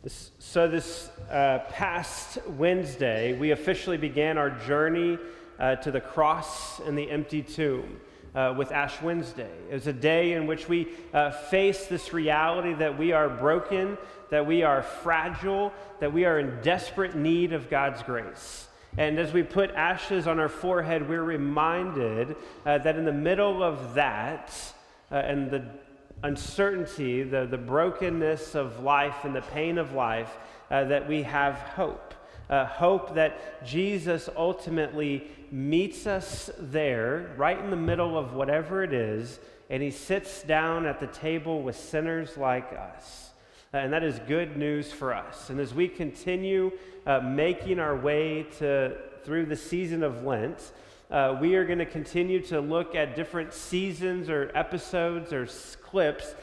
This past Wednesday, we officially began our journey to the cross and the empty tomb with Ash Wednesday. It was a day in which we face this reality that we are broken, that we are fragile, that we are in desperate need of God's grace. And as we put ashes on our forehead, we're reminded that in the middle of that and the uncertainty, the brokenness of life and the pain of life, that we have hope. Hope that Jesus ultimately meets us there, right in the middle of whatever it is, and he sits down at the table with sinners like us. And that is good news for us. And as we continue making our way through the season of Lent, we are going to continue to look at different seasons or episodes or clips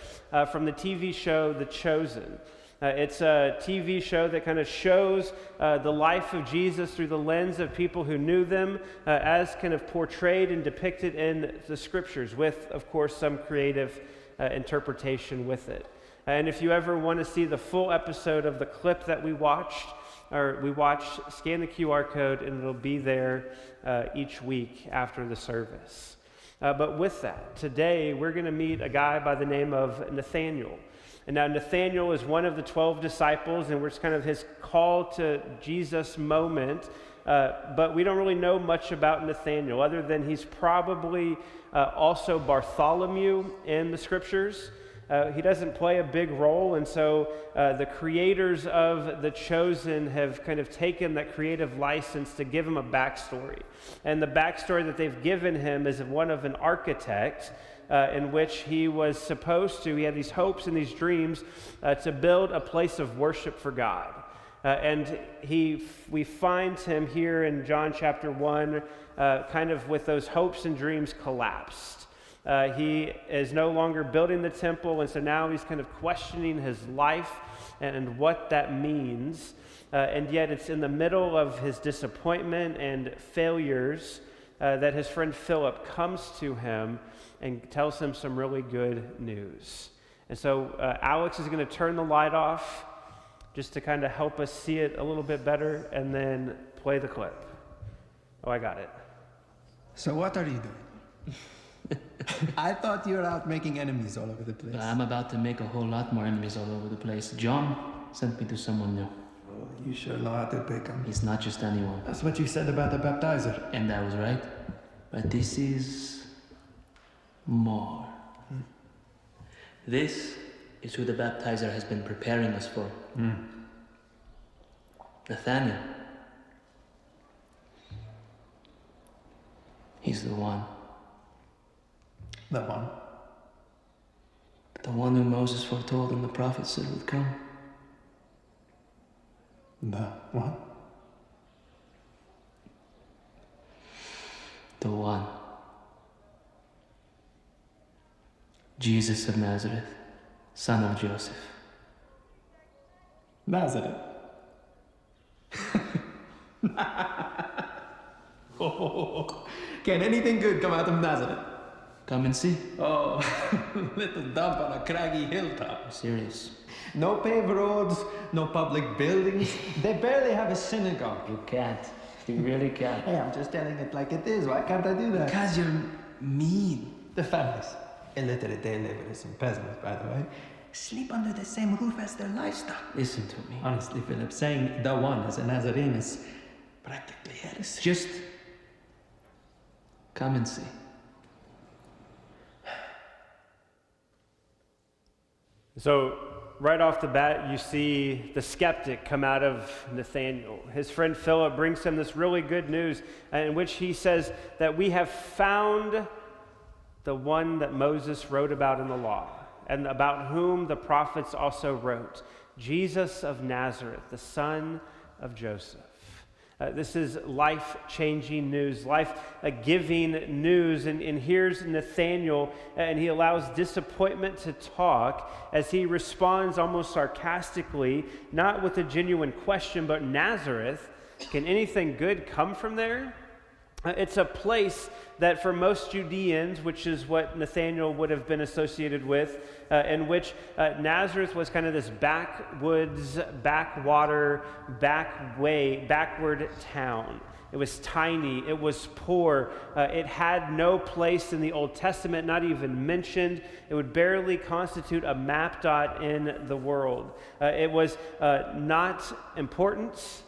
from the TV show The Chosen. It's a TV show that kind of shows the life of Jesus through the lens of people who knew them as kind of portrayed and depicted in the scriptures with, of course, some creative interpretation with it. And if you ever want to see the full episode of the clip that we watched, scan the QR code and it'll be there each week after the service. But with that, today we're going to meet a guy by the name of Nathanael. And now Nathanael is one of the 12 disciples, and it's kind of his call to Jesus moment. But we don't really know much about Nathanael other than he's probably also Bartholomew in the scriptures. He doesn't play a big role, and so the creators of The Chosen have kind of taken that creative license to give him a backstory. And the backstory that they've given him is one of an architect in which he had these hopes and these dreams to build a place of worship for God. And we find him here in John chapter 1 kind of with those hopes and dreams collapsed. He is no longer building the temple, and so now he's kind of questioning his life and what that means. And yet it's in the middle of his disappointment and failures that his friend Philip comes to him and tells him some really good news. And so Alex is going to turn the light off just to kind of help us see it a little bit better, and then play the clip. Oh, I got it. So what are you doing? I thought you were out making enemies all over the place. I'm about to make a whole lot more enemies all over the place. John sent me to someone new. Oh, you sure know how to pick them. He's not just anyone. That's what you said about the baptizer. And I was right. But this is more. This is who the baptizer has been preparing us for. Nathanael. He's the one. The one? The one who Moses foretold and the prophets said would come. The one? The one. Jesus of Nazareth, son of Joseph. Nazareth. Oh, can anything good come out of Nazareth? Come and see. Oh, little dump on a craggy hilltop. I'm serious. No paved roads, no public buildings. They barely have a synagogue. You can't. You really can't. Hey, I'm just telling it like it is. Why can't I do that? Because you're mean. The families, illiterate day laborers and peasants, by the way, sleep under the same roof as their livestock. Listen to me. Honestly, Philip, saying the one as a Nazarene is practically heresy. Just come and see. So right off the bat, you see the skeptic come out of Nathanael. His friend Philip brings him this really good news in which he says that we have found the one that Moses wrote about in the law and about whom the prophets also wrote, Jesus of Nazareth, the son of Joseph. This is life-changing news, life-giving news. And here's Nathanael, and he allows disappointment to talk as he responds almost sarcastically, not with a genuine question, but Nazareth, can anything good come from there? It's a place that for most Judeans, which is what Nathanael would have been associated with, in which Nazareth was kind of this backwoods, backwater, backward town. It was tiny, it was poor, it had no place in the Old Testament, not even mentioned. It would barely constitute a map dot in the world. It was not important,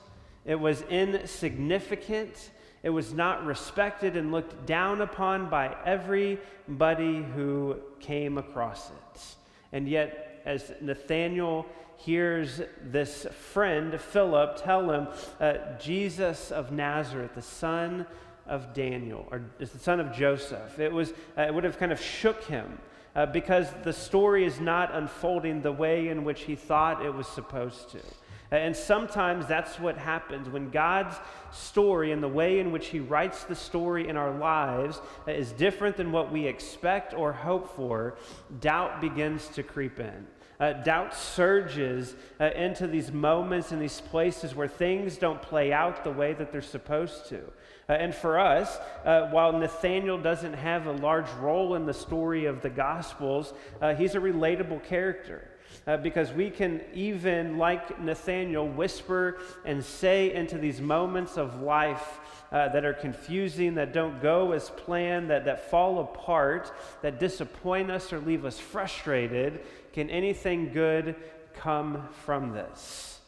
it was insignificant. It was not respected and looked down upon by everybody who came across it. And yet, as Nathanael hears this friend, Philip, tell him, Jesus of Nazareth, the son of Daniel, or the son of Joseph, it would have kind of shook him because the story is not unfolding the way in which he thought it was supposed to. And sometimes that's what happens when God's story and the way in which he writes the story in our lives is different than what we expect or hope for. Doubt begins to creep in. Doubt surges into these moments and these places where things don't play out the way that they're supposed to. And for us, while Nathanael doesn't have a large role in the story of the Gospels, he's a relatable character. Because we can even, like Nathanael, whisper and say into these moments of life that are confusing, that don't go as planned, that fall apart, that disappoint us or leave us frustrated, can anything good come from this?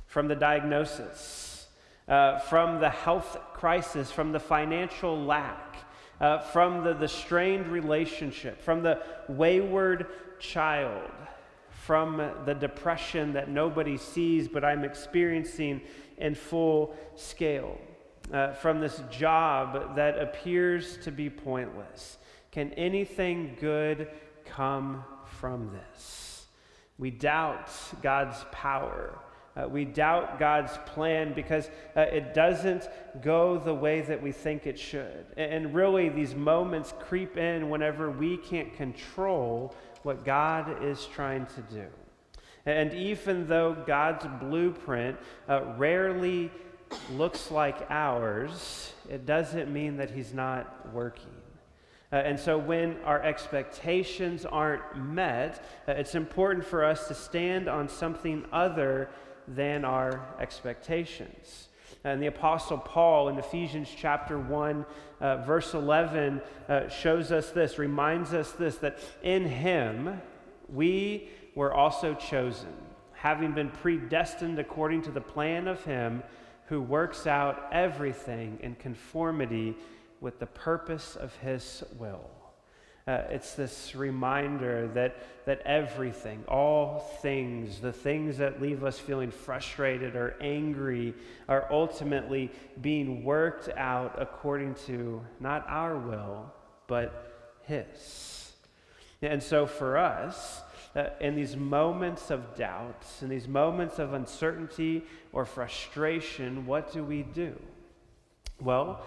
From the diagnosis, from the health crisis, from the financial lack, from the strained relationship, from the wayward child, from the depression that nobody sees but I'm experiencing in full scale, from this job that appears to be pointless. Can anything good come from this? We doubt God's power. We doubt God's plan because it doesn't go the way that we think it should. And really, these moments creep in whenever we can't control what God is trying to do. And even though God's blueprint rarely looks like ours, it doesn't mean that he's not working. And so when our expectations aren't met, it's important for us to stand on something other than our expectations. And the Apostle Paul in Ephesians chapter 1, verse 11 shows us this, reminds us this, that in him we were also chosen, having been predestined according to the plan of him who works out everything in conformity with the purpose of his will. It's this reminder that everything, all things, the things that leave us feeling frustrated or angry are ultimately being worked out according to not our will, but his. And so for us, in these moments of doubt, in these moments of uncertainty or frustration, what do? Well,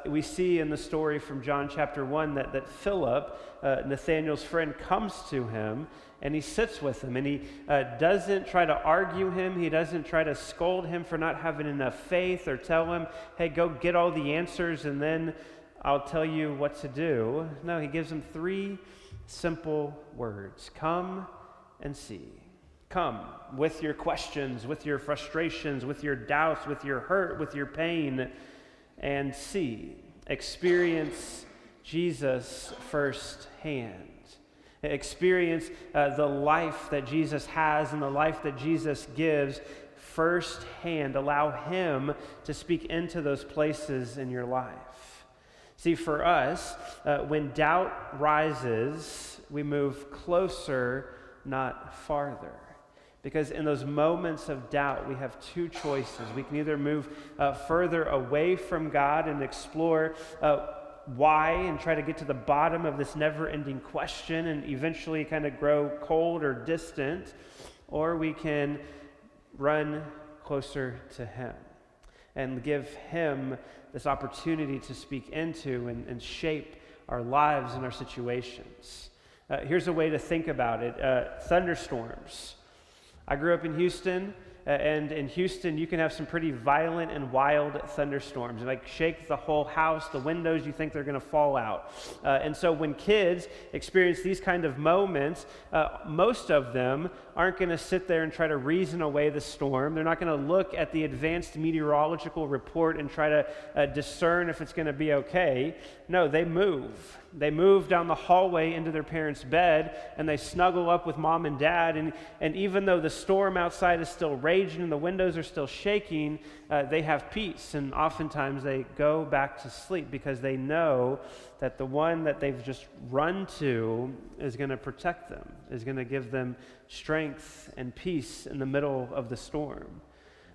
we see in the story from John chapter 1 that Philip, Nathanael's friend, comes to him and he sits with him and he doesn't try to argue him. He doesn't try to scold him for not having enough faith or tell him, hey, go get all the answers and then I'll tell you what to do. No, he gives him 3 simple words. Come and see. Come with your questions, with your frustrations, with your doubts, with your hurt, with your pain, and see, experience Jesus firsthand. Experience the life that Jesus has and the life that Jesus gives firsthand. Allow him to speak into those places in your life. See, for us, when doubt rises, we move closer, not farther. Because in those moments of doubt, we have 2 choices. We can either move further away from God and explore why and try to get to the bottom of this never-ending question and eventually kind of grow cold or distant, or we can run closer to him and give him this opportunity to speak into and shape our lives and our situations. Here's a way to think about it. Thunderstorms. I grew up in Houston, and in Houston, you can have some pretty violent and wild thunderstorms, like shake the whole house, the windows, you think they're going to fall out. And so when kids experience these kind of moments, most of them aren't going to sit there and try to reason away the storm. They're not going to look at the advanced meteorological report and try to discern if it's going to be okay. No, they move. They move down the hallway into their parents' bed, and they snuggle up with mom and dad, and even though the storm outside is still raging and the windows are still shaking, they have peace, and oftentimes they go back to sleep because they know that the one that they've just run to is going to protect them, is going to give them strength and peace in the middle of the storm.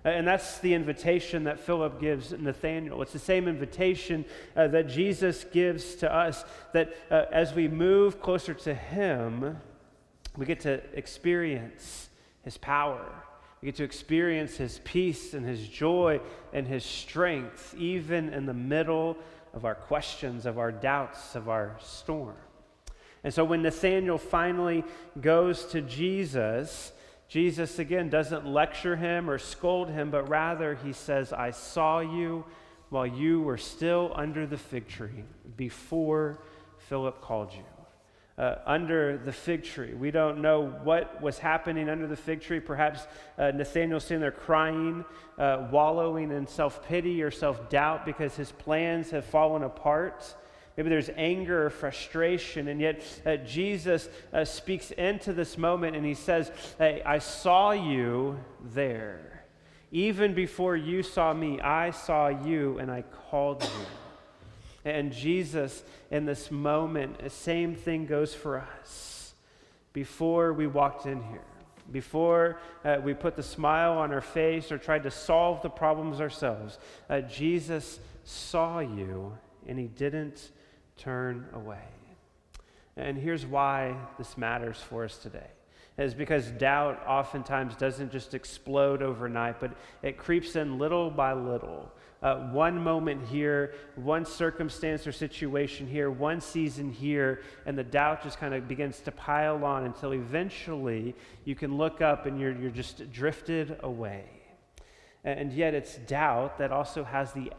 And that's the invitation that Philip gives Nathanael. It's the same invitation that Jesus gives to us, that as we move closer to him, we get to experience his power. We get to experience his peace and his joy and his strength, even in the middle of our questions, of our doubts, of our storm. And so when Nathanael finally goes to Jesus, Jesus, again, doesn't lecture him or scold him, but rather he says, I saw you while you were still under the fig tree before Philip called you. Under the fig tree. We don't know what was happening under the fig tree. Perhaps Nathanael's sitting there crying, wallowing in self-pity or self-doubt because his plans have fallen apart. Maybe there's anger or frustration, and yet Jesus speaks into this moment and he says, hey, I saw you there. Even before you saw me, I saw you and I called you. And Jesus, in this moment, the same thing goes for us. Before we walked in here, before we put the smile on our face or tried to solve the problems ourselves, Jesus saw you and he didn't turn away. And here's why this matters for us today. Is because doubt oftentimes doesn't just explode overnight, but it creeps in little by little. One moment here, one circumstance or situation here, one season here, and the doubt just kind of begins to pile on until eventually you can look up and you're just drifted away. And yet it's doubt that also has the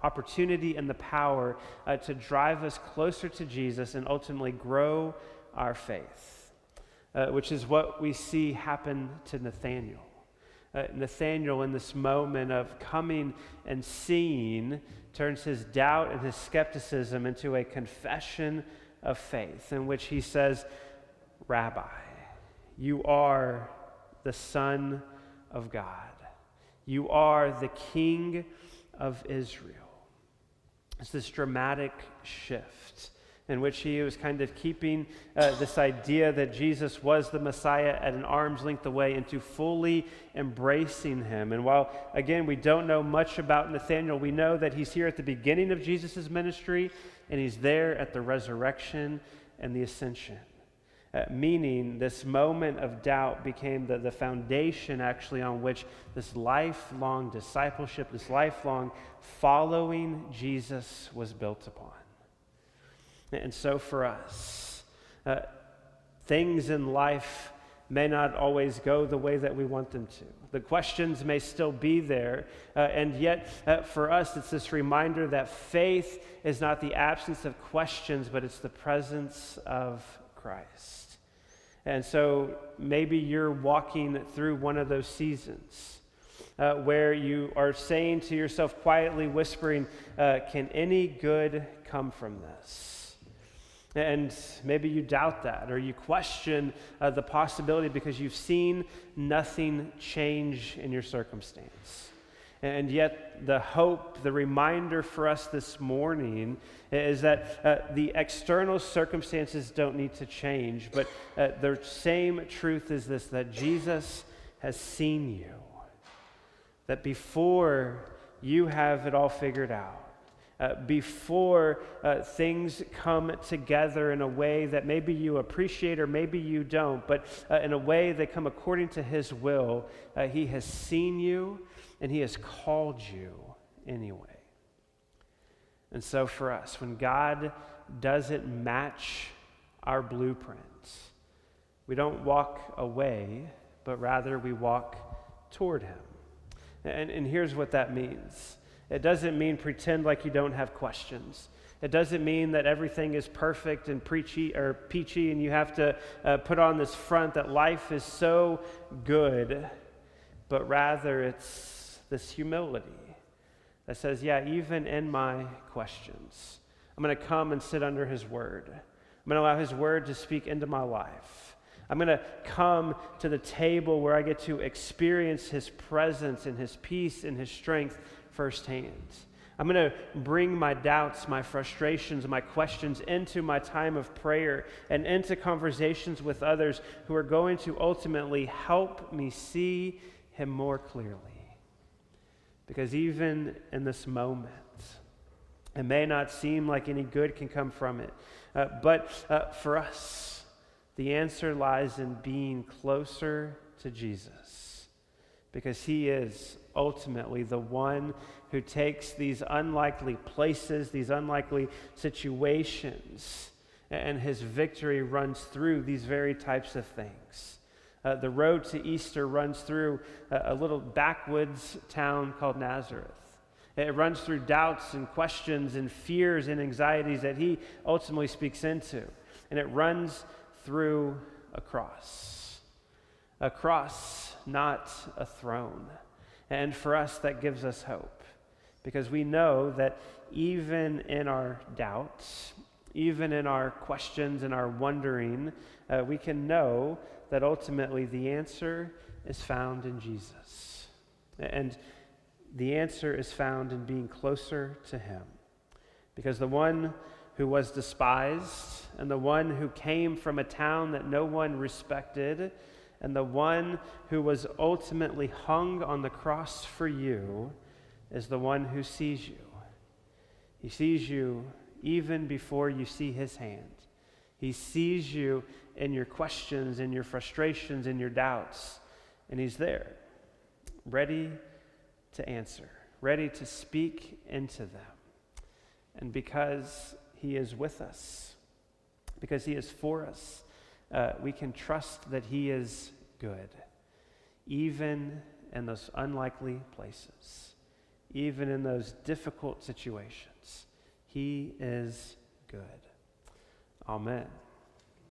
opportunity and the power to drive us closer to Jesus and ultimately grow our faith, which is what we see happen to Nathanael. Nathanael, in this moment of coming and seeing, turns his doubt and his skepticism into a confession of faith in which he says, Rabbi, you are the Son of God. You are the King of Israel. It's this dramatic shift in which he was kind of keeping this idea that Jesus was the Messiah at an arm's length away into fully embracing him. And while, again, we don't know much about Nathanael, we know that he's here at the beginning of Jesus' ministry and he's there at the resurrection and the ascension. Meaning this moment of doubt became the foundation actually on which this lifelong discipleship, this lifelong following Jesus was built upon. And so for us, things in life may not always go the way that we want them to. The questions may still be there, and yet for us it's this reminder that faith is not the absence of questions, but it's the presence of Christ. And so maybe you're walking through one of those seasons where you are saying to yourself, quietly whispering, can any good come from this? And maybe you doubt that, or you question the possibility because you've seen nothing change in your circumstance. And yet the hope, the reminder for us this morning is that the external circumstances don't need to change, but the same truth is this, that Jesus has seen you. That before you have it all figured out, before things come together in a way that maybe you appreciate or maybe you don't, but in a way they come according to his will, he has seen you and he has called you anyway. And so for us, when God doesn't match our blueprints, we don't walk away, but rather we walk toward him. And here's what that means. It doesn't mean pretend like you don't have questions. It doesn't mean that everything is perfect and peachy and you have to put on this front that life is so good, but rather it's this humility that says, yeah, even in my questions, I'm going to come and sit under his word. I'm going to allow his word to speak into my life. I'm going to come to the table where I get to experience his presence and his peace and his strength firsthand. I'm going to bring my doubts, my frustrations, my questions into my time of prayer and into conversations with others who are going to ultimately help me see him more clearly. Because even in this moment, it may not seem like any good can come from it, but for us, the answer lies in being closer to Jesus, because he is ultimately the one who takes these unlikely places, these unlikely situations, and his victory runs through these very types of things. The road to Easter runs through a little backwoods town called Nazareth. It runs through doubts and questions and fears and anxieties that he ultimately speaks into. And it runs through a cross, not a throne. And for us, that gives us hope, because we know that even in our doubts, even in our questions and our wondering, we can know that ultimately the answer is found in Jesus. And the answer is found in being closer to him. Because the one who was despised, and the one who came from a town that no one respected, and the one who was ultimately hung on the cross for you, is the one who sees you. He sees you even before you see his hand. He sees you in your questions, in your frustrations, in your doubts, and he's there, ready to answer, ready to speak into them. And because he is with us, because he is for us, we can trust that he is good, even in those unlikely places, even in those difficult situations. He is good. Amen.